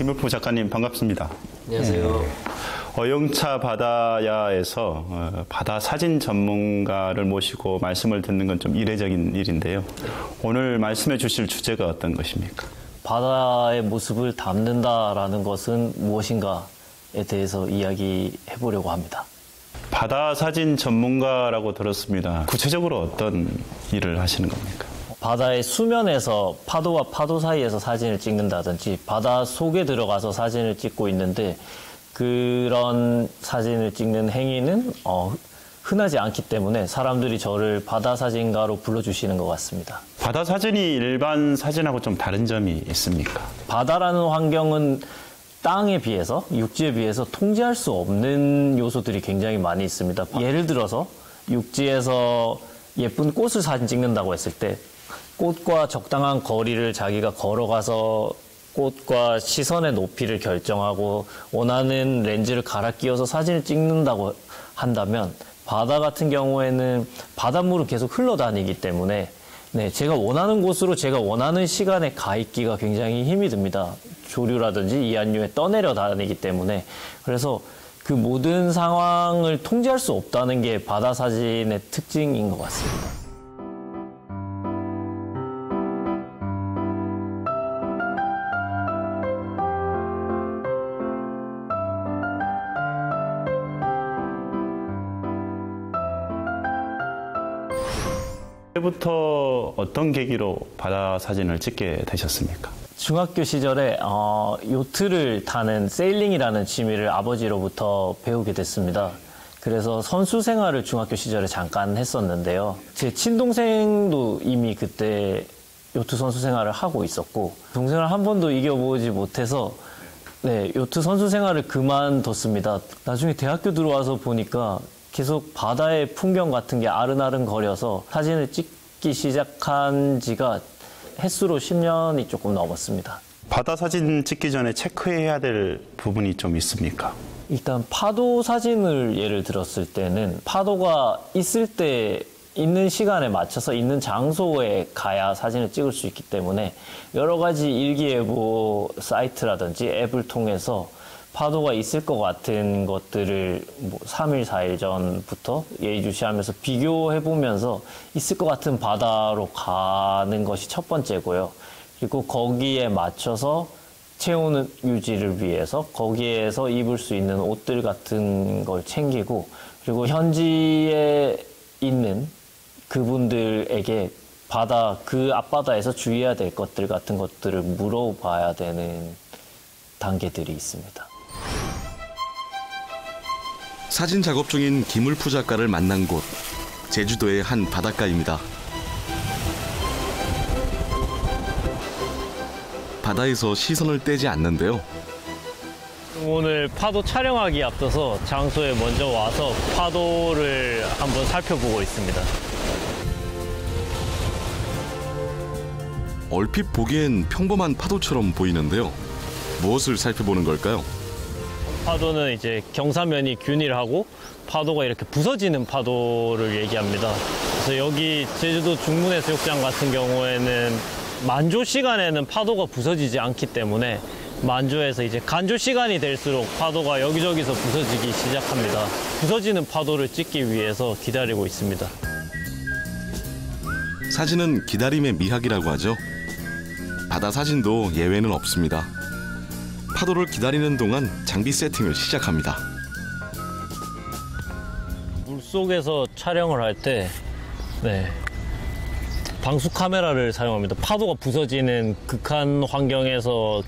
김을포 작가님 반갑습니다. 안녕하세요. 어영차 바다야에서 바다 사진 전문가를 모시고 말씀을 듣는 건 좀 이례적인 일인데요. 오늘 말씀해 주실 주제가 어떤 것입니까? 바다의 모습을 담는다라는 것은 무엇인가에 대해서 이야기해 보려고 합니다. 바다 사진 전문가라고 들었습니다. 구체적으로 어떤 일을 하시는 겁니까? 바다의 수면에서 파도와 파도 사이에서 사진을 찍는다든지 바다 속에 들어가서 사진을 찍고 있는데 그런 사진을 찍는 행위는 흔하지 않기 때문에 사람들이 저를 바다 사진가로 불러주시는 것 같습니다. 바다 사진이 일반 사진하고 좀 다른 점이 있습니까? 바다라는 환경은 땅에 비해서, 육지에 비해서 통제할 수 없는 요소들이 굉장히 많이 있습니다. 예를 들어서 육지에서 예쁜 꽃을 사진 찍는다고 했을 때 꽃과 적당한 거리를 자기가 걸어가서 꽃과 시선의 높이를 결정하고 원하는 렌즈를 갈아 끼워서 사진을 찍는다고 한다면 바다 같은 경우에는 바닷물은 계속 흘러다니기 때문에 제가 원하는 곳으로 제가 원하는 시간에 가 있기가 굉장히 힘이 듭니다. 조류라든지 이안류에 떠내려 다니기 때문에. 그래서 그 모든 상황을 통제할 수 없다는 게 바다 사진의 특징인 것 같습니다. 그때부터 어떤 계기로 바다 사진을 찍게 되셨습니까? 중학교 시절에 요트를 타는 세일링이라는 취미를 아버지로부터 배우게 됐습니다. 그래서 선수 생활을 중학교 시절에 잠깐 했었는데요. 제 친동생도 이미 그때 요트 선수 생활을 하고 있었고 동생을 한 번도 이겨보지 못해서 요트 선수 생활을 그만뒀습니다. 나중에 대학교 들어와서 보니까 계속 바다의 풍경 같은 게 아른아른거려서 사진을 찍기 시작한 지가 햇수로 10년이 조금 넘었습니다. 바다 사진 찍기 전에 체크해야 될 부분이 좀 있습니까? 일단 파도 사진을 예를 들었을 때는 파도가 있을 때 있는 시간에 맞춰서 있는 장소에 가야 사진을 찍을 수 있기 때문에 여러 가지 일기예보 사이트라든지 앱을 통해서 파도가 있을 것 같은 것들을 3일, 4일 전부터 예의주시하면서 비교해보면서 있을 것 같은 바다로 가는 것이 첫 번째고요. 그리고 거기에 맞춰서 체온 유지를 위해서 거기에서 입을 수 있는 옷들 같은 걸 챙기고 그리고 현지에 있는 그분들에게 그 앞바다에서 주의해야 될 것들 같은 것들을 물어봐야 되는 단계들이 있습니다. 사진 작업 중인 김을포 작가를 만난 곳, 제주도의 한 바닷가입니다. 바다에서 시선을 떼지 않는데요. 오늘 파도 촬영하기 앞서서 장소에 먼저 와서 파도를 한번 살펴보고 있습니다. 얼핏 보기엔 평범한 파도처럼 보이는데요. 무엇을 살펴보는 걸까요? 파도는 이제 경사면이 균일하고 파도가 이렇게 부서지는 파도를 얘기합니다. 그래서 여기 제주도 중문해수욕장 같은 경우에는 만조 시간에는 파도가 부서지지 않기 때문에 만조에서 이제 간조 시간이 될수록 파도가 여기저기서 부서지기 시작합니다. 부서지는 파도를 찍기 위해서 기다리고 있습니다. 사진은 기다림의 미학이라고 하죠. 바다 사진도 예외는 없습니다. 파도를 기다리는 동안 장비 세팅을 시작합니다. 물속에서 촬영을 할 때 방수 카메라를 사용합니다. 파도가 부서지는 극한 환경에서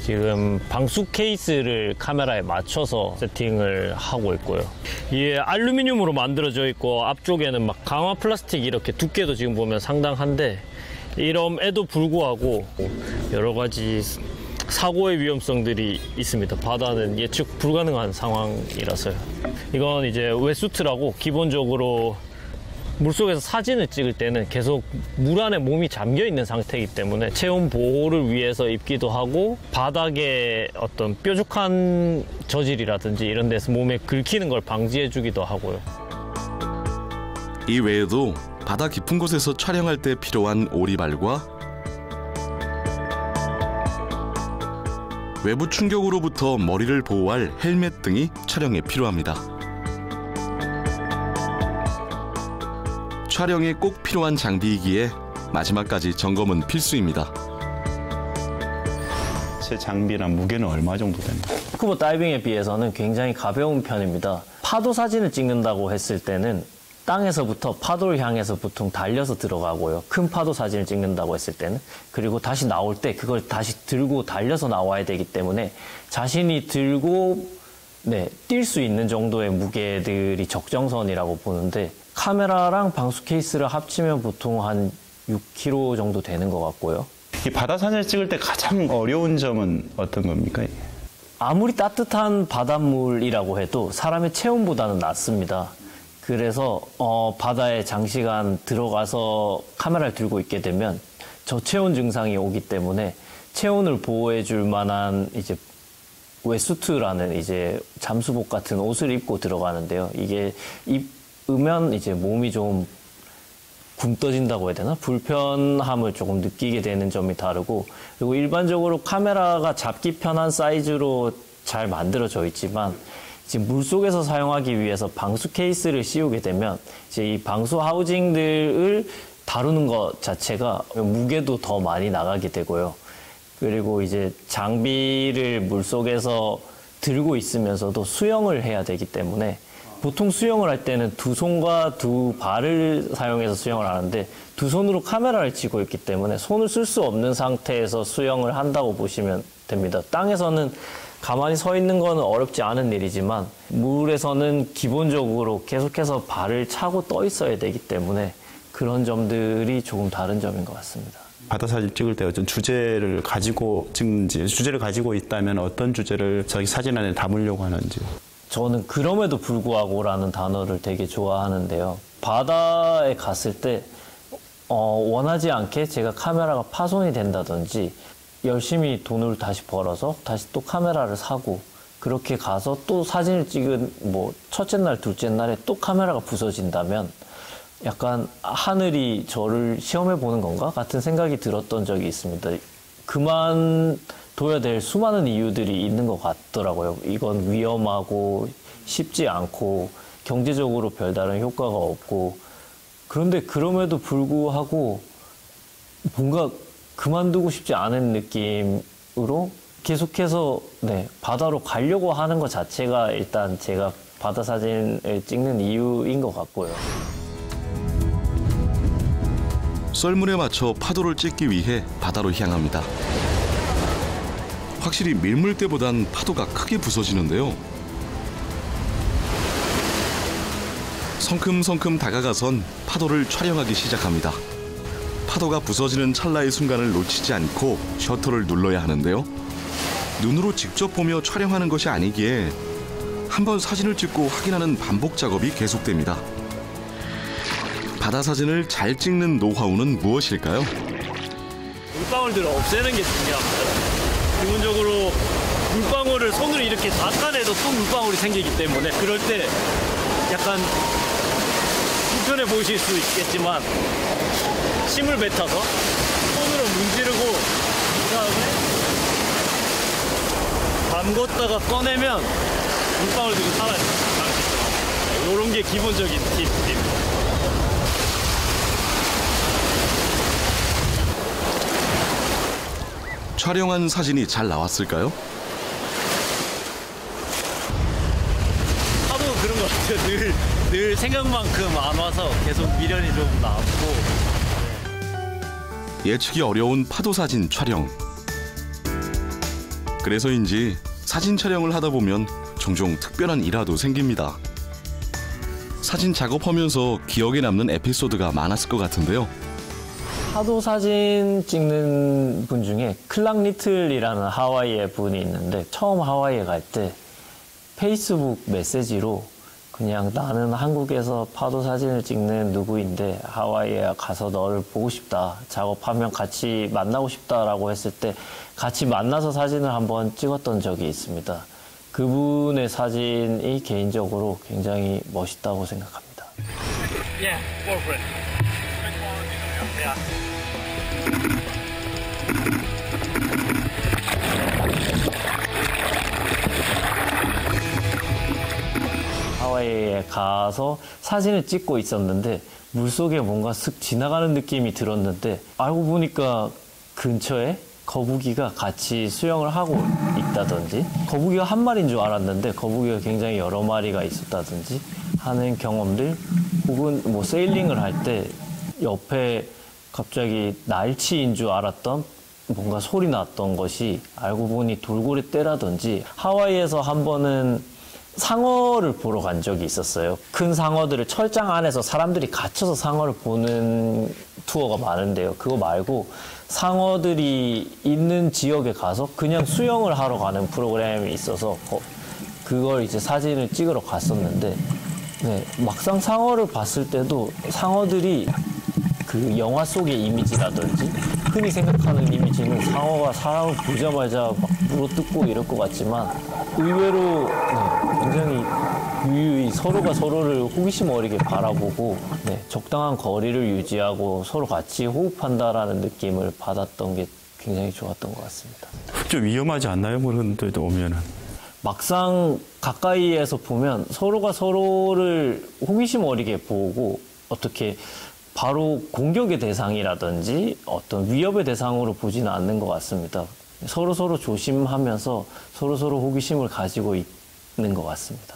지금 방수 케이스를 카메라에 맞춰서 세팅을 하고 있고요. 이게 알루미늄으로 만들어져 있고 앞쪽에는 막 강화 플라스틱 이렇게 두께도 지금 보면 상당한데 이럼에도 불구하고 여러 가지 사고의 위험성들이 있습니다. 바다는 예측 불가능한 상황이라서요. 이건 이제 웨수트라고 기본적으로 물속에서 사진을 찍을 때는 계속 물 안에 몸이 잠겨 있는 상태이기 때문에 체온 보호를 위해서 입기도 하고 바닥에 어떤 뾰족한 저질이라든지 이런 데서 몸에 긁히는 걸 방지해 주기도 하고요. 이 외에도 바다 깊은 곳에서 촬영할 때 필요한 오리발과 외부 충격으로부터 머리를 보호할 헬멧 등이 촬영에 필요합니다. 촬영에 꼭 필요한 장비이기에 마지막까지 점검은 필수입니다. 제 장비나 무게는 얼마 정도 됩니까? 스쿠버 다이빙에 비해서는 굉장히 가벼운 편입니다. 파도 사진을 찍는다고 했을 때는 땅에서부터 파도를 향해서 보통 달려서 들어가고요. 큰 파도 사진을 찍는다고 했을 때는. 그리고 다시 나올 때 그걸 다시 들고 달려서 나와야 되기 때문에 자신이 들고 뛸 수 있는 정도의 무게들이 적정선이라고 보는데 카메라랑 방수 케이스를 합치면 보통 한 6kg 정도 되는 것 같고요. 이 바다 사진을 찍을 때 가장 어려운 점은 어떤 겁니까? 아무리 따뜻한 바닷물이라고 해도 사람의 체온보다는 낫습니다. 그래서 바다에 장시간 들어가서 카메라를 들고 있게 되면 저체온 증상이 오기 때문에 체온을 보호해 줄 만한 이제 웨수트라는 이제 잠수복 같은 옷을 입고 들어가는데요. 이게 입으면 이제 몸이 좀 굼떠진다고 해야 되나? 불편함을 조금 느끼게 되는 점이 다르고, 그리고 일반적으로 카메라가 잡기 편한 사이즈로 잘 만들어져 있지만 지금 물속에서 사용하기 위해서 방수 케이스를 씌우게 되면 이제 이 방수 하우징들을 다루는 것 자체가 무게도 더 많이 나가게 되고요. 그리고 이제 장비를 물속에서 들고 있으면서도 수영을 해야 되기 때문에 보통 수영을 할 때는 두 손과 두 발을 사용해서 수영을 하는데 두 손으로 카메라를 쥐고 있기 때문에 손을 쓸 수 없는 상태에서 수영을 한다고 보시면 됩니다. 땅에서는 가만히 서 있는 거는 어렵지 않은 일이지만 물에서는 기본적으로 계속해서 발을 차고 떠 있어야 되기 때문에 그런 점들이 조금 다른 점인 것 같습니다. 바다 사진 찍을 때 어떤 주제를 가지고 찍는지, 주제를 가지고 있다면 어떤 주제를 자기 사진 안에 담으려고 하는지. 저는 그럼에도 불구하고라는 단어를 되게 좋아하는데요. 바다에 갔을 때 원하지 않게 제가 카메라가 파손이 된다든지 열심히 돈을 다시 벌어서 다시 또 카메라를 사고 그렇게 가서 또 사진을 찍은 첫째 날, 둘째 날에 또 카메라가 부서진다면 약간 하늘이 저를 시험해 보는 건가 같은 생각이 들었던 적이 있습니다. 그만둬야 될 수많은 이유들이 있는 것 같더라고요. 이건 위험하고 쉽지 않고 경제적으로 별다른 효과가 없고, 그런데 그럼에도 불구하고 뭔가 그만두고 싶지 않은 느낌으로 계속해서 바다로 가려고 하는 것 자체가 일단 제가 바다 사진을 찍는 이유인 것 같고요. 썰물에 맞춰 파도를 찍기 위해 바다로 향합니다. 확실히 밀물 때보단 파도가 크게 부서지는데요. 성큼성큼 다가가선 파도를 촬영하기 시작합니다. 파도가 부서지는 찰나의 순간을 놓치지 않고 셔터를 눌러야 하는데요. 눈으로 직접 보며 촬영하는 것이 아니기에 한번 사진을 찍고 확인하는 반복 작업이 계속됩니다. 바다 사진을 잘 찍는 노하우는 무엇일까요? 물방울들을 없애는 게 중요합니다. 기본적으로 물방울을 손으로 이렇게 닦아내도 또 물방울이 생기기 때문에 그럴 때 약간 불편해 보이실 수 있겠지만 침을 뱉어서 손으로 문지르고 그다음에 담궜다가 꺼내면 물방울들이 사라져요. 이런 게 기본적인 팁입니다. 촬영한 사진이 잘 나왔을까요? 하도 그런 것 같아요. 늘 생각만큼 안 와서 계속 미련이 좀 남고. 예측이 어려운 파도 사진 촬영. 그래서인지 사진 촬영을 하다 보면 종종 특별한 일화도 생깁니다. 사진 작업하면서 기억에 남는 에피소드가 많았을 것 같은데요. 파도 사진 찍는 분 중에 클락 리틀이라는 하와이의 분이 있는데 처음 하와이에 갈 때 페이스북 메시지로 그냥 나는 한국에서 파도 사진을 찍는 누구인데 하와이에 가서 너를 보고 싶다. 작업하면 같이 만나고 싶다라고 했을 때 같이 만나서 사진을 한번 찍었던 적이 있습니다. 그분의 사진이 개인적으로 굉장히 멋있다고 생각합니다. Yeah, go for it. Yeah. 하와이에 가서 사진을 찍고 있었는데 물속에 뭔가 슥 지나가는 느낌이 들었는데 알고 보니까 근처에 거북이가 같이 수영을 하고 있다든지 거북이가 한 마리인 줄 알았는데 거북이가 굉장히 여러 마리가 있었다든지 하는 경험들 혹은 뭐 세일링을 할 때 옆에 갑자기 날치인 줄 알았던 뭔가 소리 났던 것이 알고 보니 돌고래 떼라든지 하와이에서 한 번은 상어를 보러 간 적이 있었어요. 큰 상어들을 철장 안에서 사람들이 갇혀서 상어를 보는 투어가 많은데요. 그거 말고 상어들이 있는 지역에 가서 그냥 수영을 하러 가는 프로그램이 있어서 그걸 이제 사진을 찍으러 갔었는데 네, 막상 상어를 봤을 때도 상어들이 그 영화 속의 이미지라든지 흔히 생각하는 이미지는 상어가 사람을 보자마자 막 물어뜯고 이럴 것 같지만 의외로 네, 굉장히 유유히 서로가 서로를 호기심 어리게 바라보고 네, 적당한 거리를 유지하고 서로 같이 호흡한다라는 느낌을 받았던 게 굉장히 좋았던 것 같습니다. 좀 위험하지 않나요? 그런 데도 오면은. 막상 가까이에서 보면 서로가 서로를 호기심 어리게 보고 어떻게 바로 공격의 대상이라든지 어떤 위협의 대상으로 보지는 않는 것 같습니다. 서로 조심하면서 서로 호기심을 가지고 있는 것 같습니다.